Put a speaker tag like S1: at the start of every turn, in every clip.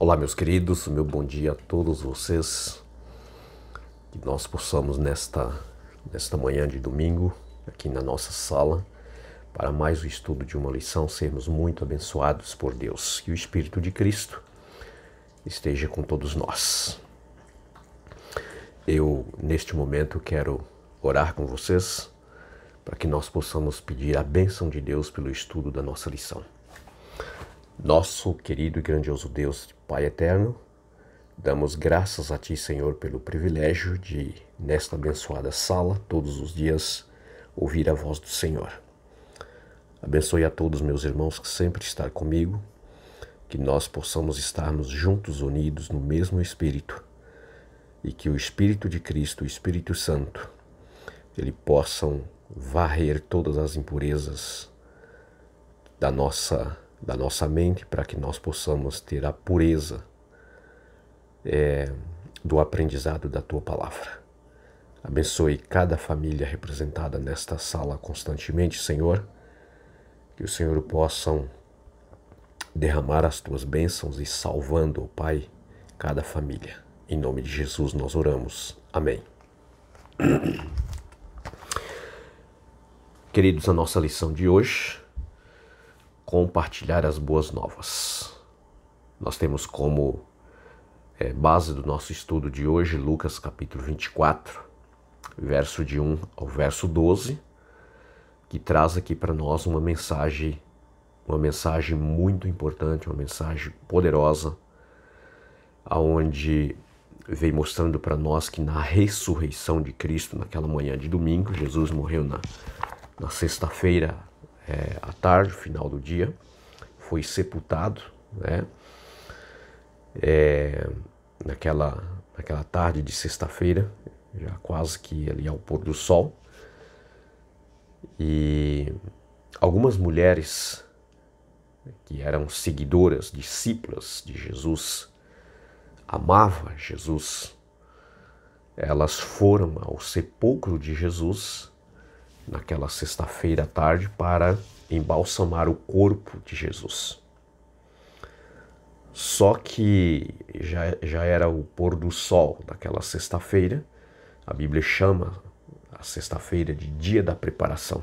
S1: Olá, meus queridos, meu bom dia a todos vocês. Que nós possamos nesta manhã de domingo, aqui na nossa sala, para mais o estudo de uma lição, sermos muito abençoados por Deus. Que o Espírito de Cristo esteja com todos nós. Eu, neste momento, quero orar com vocês para que nós possamos pedir a bênção de Deus pelo estudo da nossa lição. Nosso querido e grandioso Deus, Pai eterno, damos graças a Ti, Senhor, pelo privilégio de, nesta abençoada sala, todos os dias, ouvir a voz do Senhor. Abençoe a todos meus irmãos que sempre estão comigo, que nós possamos estarmos juntos, unidos no mesmo Espírito, e que o Espírito de Cristo, o Espírito Santo, ele possam varrer todas as impurezas da nossa mente, para que nós possamos ter a pureza do aprendizado da Tua Palavra. Abençoe cada família representada nesta sala constantemente, Senhor, que o Senhor possa derramar as Tuas bênçãos e salvando, ó Pai, cada família. Em nome de Jesus nós oramos. Amém. Queridos, a nossa lição de hoje, compartilhar as boas novas. Nós temos como base do nosso estudo de hoje, Lucas capítulo 24, verso de 1 ao verso 12, que traz aqui para nós uma mensagem muito importante, uma mensagem poderosa, aonde vem mostrando para nós que na ressurreição de Cristo, naquela manhã de domingo, Jesus morreu na sexta-feira à tarde, final do dia, foi sepultado, né? Naquela tarde de sexta-feira, já quase que ali ao pôr do sol, e algumas mulheres que eram seguidoras, discípulas de Jesus, amavam Jesus, elas foram ao sepulcro de Jesus naquela sexta-feira à tarde para embalsamar o corpo de Jesus. Só que já era o pôr do sol daquela sexta-feira. A Bíblia chama a sexta-feira de dia da preparação.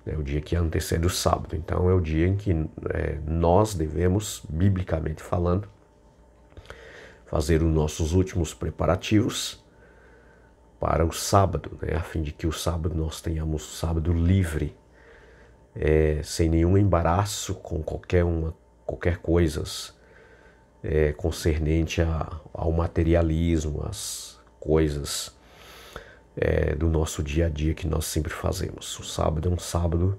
S1: É o dia que antecede o sábado. Então é o dia em que nós devemos, biblicamente falando, fazer os nossos últimos preparativos para o sábado, né? A fim de que o sábado nós tenhamos o sábado livre, sem nenhum embaraço com qualquer coisa concernente ao materialismo, às coisas do nosso dia a dia que nós sempre fazemos. O sábado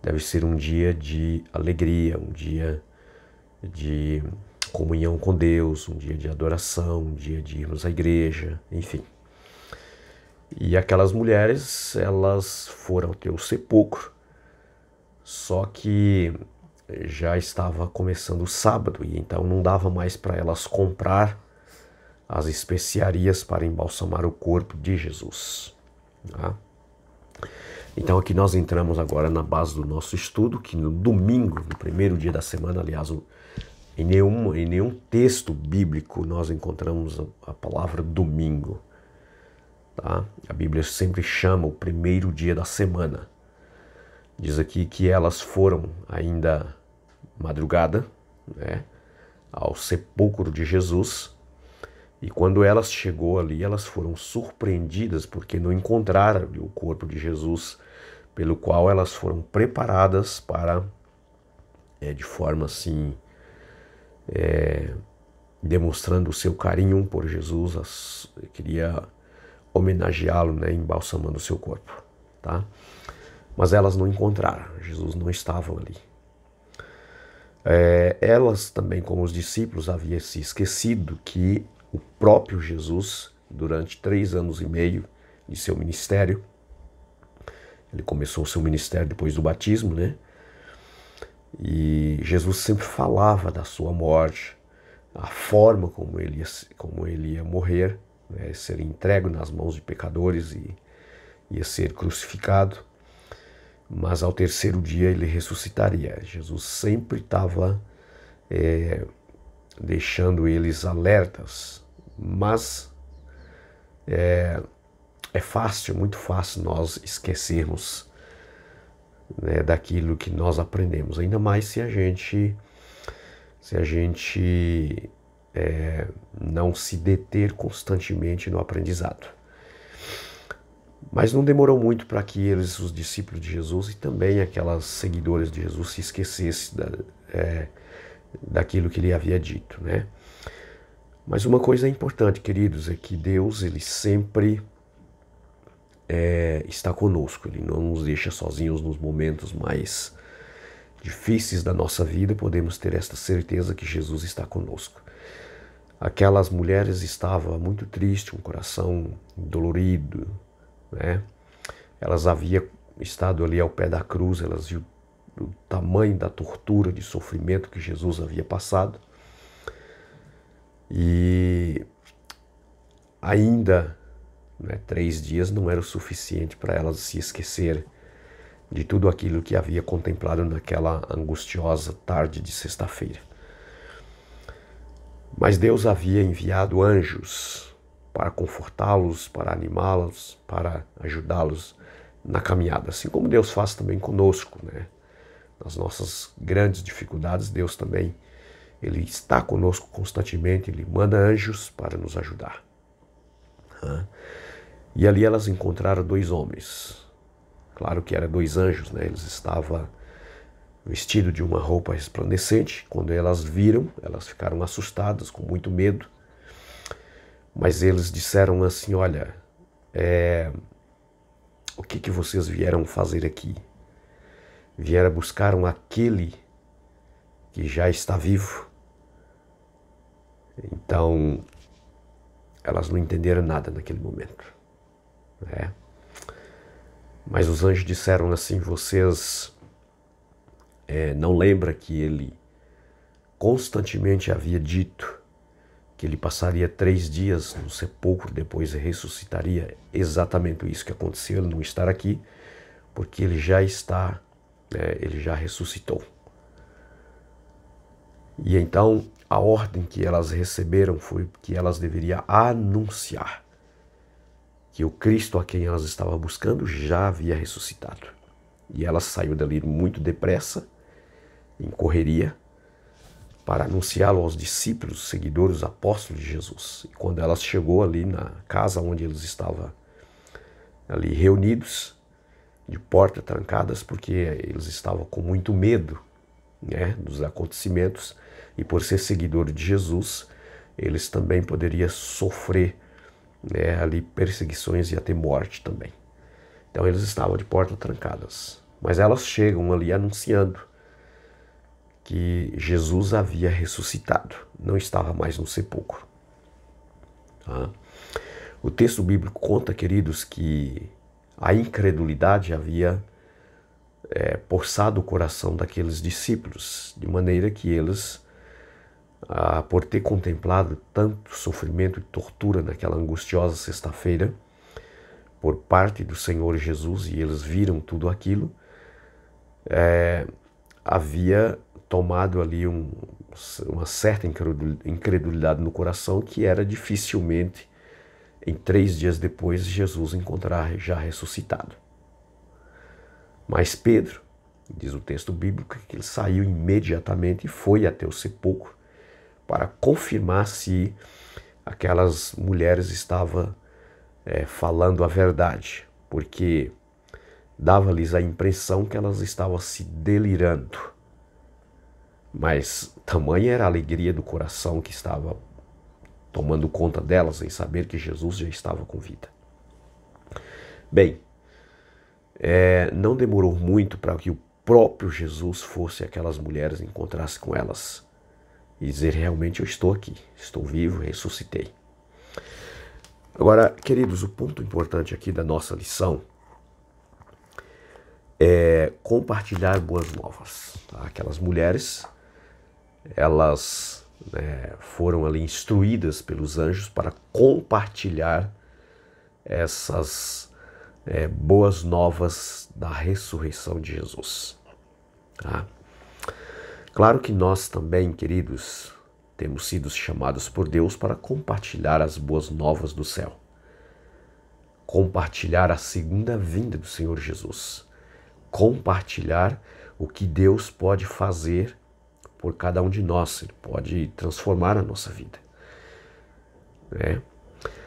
S1: deve ser um dia de alegria, um dia de comunhão com Deus, um dia de adoração, um dia de irmos à igreja, enfim. E aquelas mulheres, elas foram até o sepulcro, só que já estava começando o sábado e então não dava mais para elas comprar as especiarias para embalsamar o corpo de Jesus. Tá? Então aqui nós entramos agora na base do nosso estudo, que no domingo, no primeiro dia da semana, aliás, em nenhum texto bíblico nós encontramos a palavra domingo. Tá? A Bíblia sempre chama o primeiro dia da semana. Diz aqui que elas foram ainda madrugada, né, ao sepulcro de Jesus, e quando elas chegou ali, elas foram surpreendidas porque não encontraram o corpo de Jesus, pelo qual elas foram preparadas para, de forma assim, demonstrando o seu carinho por Jesus, queria homenageá-lo, né, embalsamando o seu corpo, tá? Mas elas não encontraram, Jesus não estava ali. Elas também, como os discípulos, haviam se esquecido que o próprio Jesus, durante 3 anos e meio de seu ministério, ele começou o seu ministério depois do batismo, né? E Jesus sempre falava da sua morte, a forma como ele ia morrer, né? Ser entregue nas mãos de pecadores e ia ser crucificado. Mas ao terceiro dia ele ressuscitaria. Jesus sempre estava deixando eles alertas, mas é fácil, muito fácil nós esquecermos, né, daquilo que nós aprendemos, ainda mais se a gente não se deter constantemente no aprendizado. Mas não demorou muito para que eles, os discípulos de Jesus e também aquelas seguidoras de Jesus, se esquecessem daquilo que ele havia dito, né? Mas uma coisa importante, queridos, é que Deus, ele sempre está conosco. Ele não nos deixa sozinhos nos momentos mais difíceis da nossa vida. Podemos ter esta certeza que Jesus está conosco. Aquelas mulheres estavam muito tristes, um coração dolorido, né? Elas haviam estado ali ao pé da cruz, elas viram o tamanho da tortura, de sofrimento que Jesus havia passado. E ainda, né, 3 dias não era o suficiente para elas se esquecer de tudo aquilo que havia contemplado naquela angustiosa tarde de sexta-feira. Mas Deus havia enviado anjos para confortá-los, para animá-los, para ajudá-los na caminhada, assim como Deus faz também conosco, né? Nas nossas grandes dificuldades, Deus também, ele está conosco constantemente, ele manda anjos para nos ajudar. E ali elas encontraram 2 homens. Claro que eram 2 anjos, né? Eles estavam vestidos de uma roupa resplandecente. Quando elas viram, elas ficaram assustadas, com muito medo. Mas eles disseram assim: olha, o que vocês vieram fazer aqui? Vieram buscar aquele que já está vivo? Então, elas não entenderam nada naquele momento, né? Mas os anjos disseram assim: vocês não lembram que ele constantemente havia dito que ele passaria 3 dias no sepulcro, depois ressuscitaria? Exatamente isso que aconteceu, ele não estar aqui, porque ele já está, ele já ressuscitou. E então a ordem que elas receberam foi que elas deveriam anunciar que o Cristo a quem elas estavam buscando já havia ressuscitado. E elas saíram dali muito depressa, em correria, para anunciá-lo aos discípulos, seguidores, apóstolos de Jesus. E quando elas chegou ali na casa onde eles estavam ali reunidos, de portas trancadas, porque eles estavam com muito medo, né, dos acontecimentos, e por ser seguidor de Jesus, eles também poderiam sofrer, né, ali perseguições e até morte também. Então eles estavam de portas trancadas. Mas elas chegam ali anunciando que Jesus havia ressuscitado, não estava mais no sepulcro. Tá? O texto bíblico conta, queridos, que a incredulidade havia forçado o coração daqueles discípulos, de maneira que eles, por ter contemplado tanto sofrimento e tortura naquela angustiosa sexta-feira, por parte do Senhor Jesus, e eles viram tudo aquilo, havia tomado ali uma certa incredulidade no coração, que era dificilmente, em 3 dias depois, Jesus encontrar já ressuscitado. Mas Pedro, diz o texto bíblico, que ele saiu imediatamente e foi até o sepulcro para confirmar se aquelas mulheres estavam falando a verdade, porque dava-lhes a impressão que elas estavam se delirando. Mas tamanha era a alegria do coração que estava tomando conta delas em saber que Jesus já estava com vida. Bem, não demorou muito para que o próprio Jesus fosse aquelas mulheres, encontrasse com elas e dizer: realmente eu estou aqui, estou vivo, ressuscitei. Agora, queridos, o ponto importante aqui da nossa lição é compartilhar boas novas. Tá? Aquelas mulheres, elas foram ali instruídas pelos anjos para compartilhar essas boas novas da ressurreição de Jesus. Tá? Claro que nós também, queridos, temos sido chamados por Deus para compartilhar as boas novas do céu. Compartilhar a segunda vinda do Senhor Jesus. Compartilhar o que Deus pode fazer por cada um de nós. Ele pode transformar a nossa vida. Né?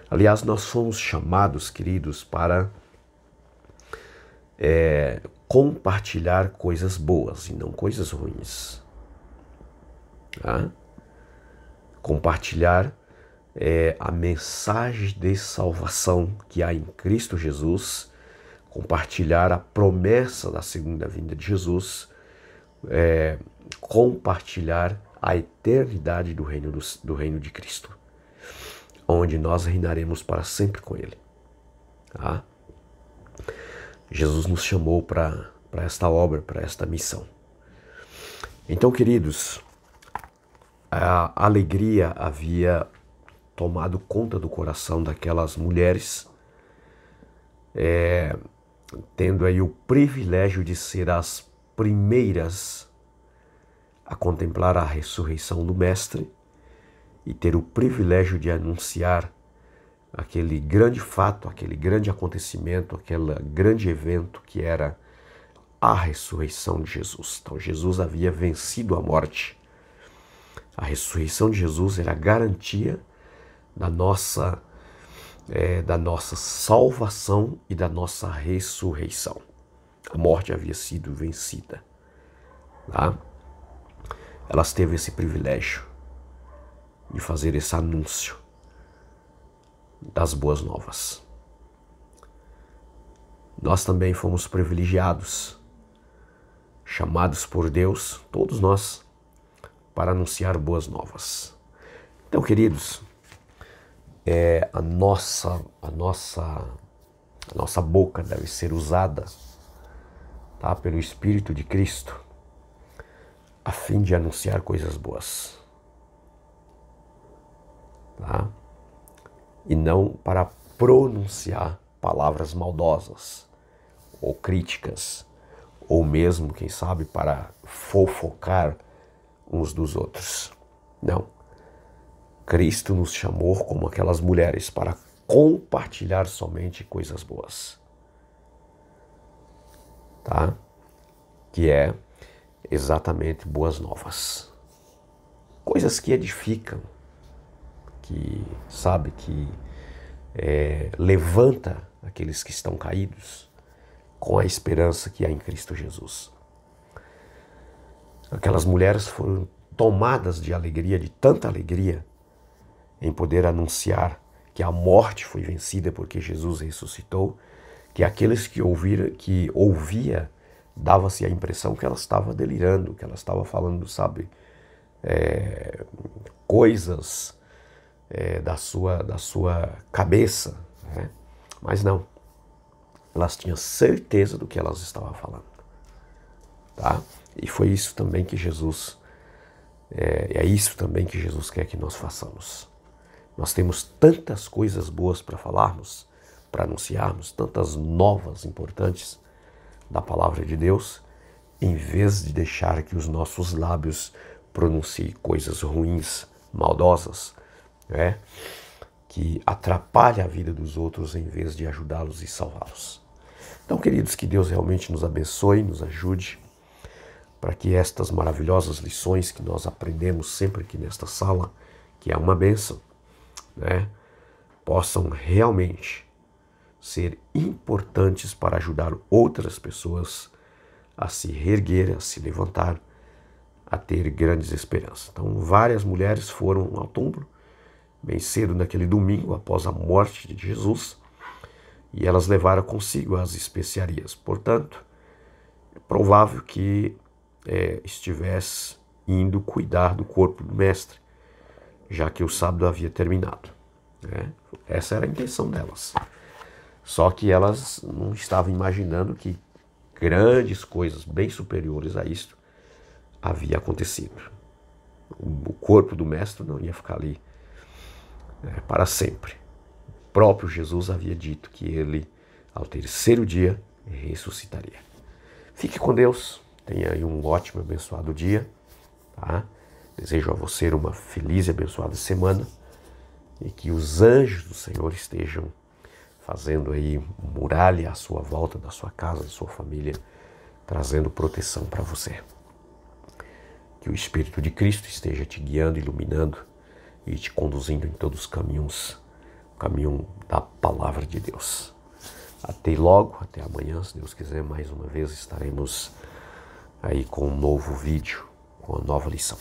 S1: Aliás, nós somos chamados, queridos, para compartilhar coisas boas e não coisas ruins. Tá? Compartilhar a mensagem de salvação que há em Cristo Jesus, compartilhar a promessa da segunda vinda de Jesus, compartilhar a eternidade do reino de Cristo, onde nós reinaremos para sempre com Ele. Tá? Jesus nos chamou para esta obra, para esta missão. Então, queridos, a alegria havia tomado conta do coração daquelas mulheres, tendo aí o privilégio de ser as primeiras a contemplar a ressurreição do Mestre e ter o privilégio de anunciar aquele grande fato, aquele grande acontecimento, aquele grande evento que era a ressurreição de Jesus. Então Jesus havia vencido a morte. A ressurreição de Jesus era a garantia da nossa salvação e da nossa ressurreição. A morte havia sido vencida. Tá? Elas teve esse privilégio de fazer esse anúncio das boas novas. Nós também fomos privilegiados, chamados por Deus, todos nós, para anunciar boas novas. Então, queridos, a nossa boca deve ser usada, tá, pelo Espírito de Cristo, a fim de anunciar coisas boas. Tá? E não para pronunciar palavras maldosas ou críticas, ou mesmo, quem sabe, para fofocar uns dos outros. Não. Cristo nos chamou como aquelas mulheres para compartilhar somente coisas boas. Tá? Que é exatamente boas novas. Coisas que edificam, que levanta aqueles que estão caídos com a esperança que há em Cristo Jesus. Aquelas mulheres foram tomadas de alegria, de tanta alegria, em poder anunciar que a morte foi vencida porque Jesus ressuscitou, que aqueles que ouvia, dava-se a impressão que ela estava delirando, que ela estava falando, coisas da sua cabeça, né? Mas não, elas tinham certeza do que elas estavam falando, tá? E foi isso também que Jesus, é isso também que Jesus quer que nós façamos. Nós temos tantas coisas boas para falarmos, para anunciarmos, tantas novas importantes da palavra de Deus, em vez de deixar que os nossos lábios pronunciem coisas ruins, maldosas, né, que atrapalha a vida dos outros em vez de ajudá-los e salvá-los. Então, queridos, que Deus realmente nos abençoe, nos ajude, para que estas maravilhosas lições que nós aprendemos sempre aqui nesta sala, que é uma bênção, né, possam realmente ser importantes para ajudar outras pessoas a se reerguer, a se levantar, a ter grandes esperanças. Então, várias mulheres foram ao túmulo, bem cedo naquele domingo, após a morte de Jesus, e elas levaram consigo as especiarias. Portanto, é provável que estivesse indo cuidar do corpo do Mestre, já que o sábado havia terminado. Né? Essa era a intenção delas. Só que elas não estavam imaginando que grandes coisas, bem superiores a isto, havia acontecido. O corpo do Mestre não ia ficar ali para sempre. O próprio Jesus havia dito que ele, ao terceiro dia, ressuscitaria. Fique com Deus, tenha aí um ótimo, abençoado dia, tá? Desejo a você uma feliz e abençoada semana e que os anjos do Senhor estejam fazendo aí muralha à sua volta, da sua casa, da sua família, trazendo proteção para você. Que o Espírito de Cristo esteja te guiando, iluminando e te conduzindo em todos os caminhos, o caminho da Palavra de Deus. Até logo, até amanhã, se Deus quiser, mais uma vez estaremos aí com um novo vídeo, com uma nova lição.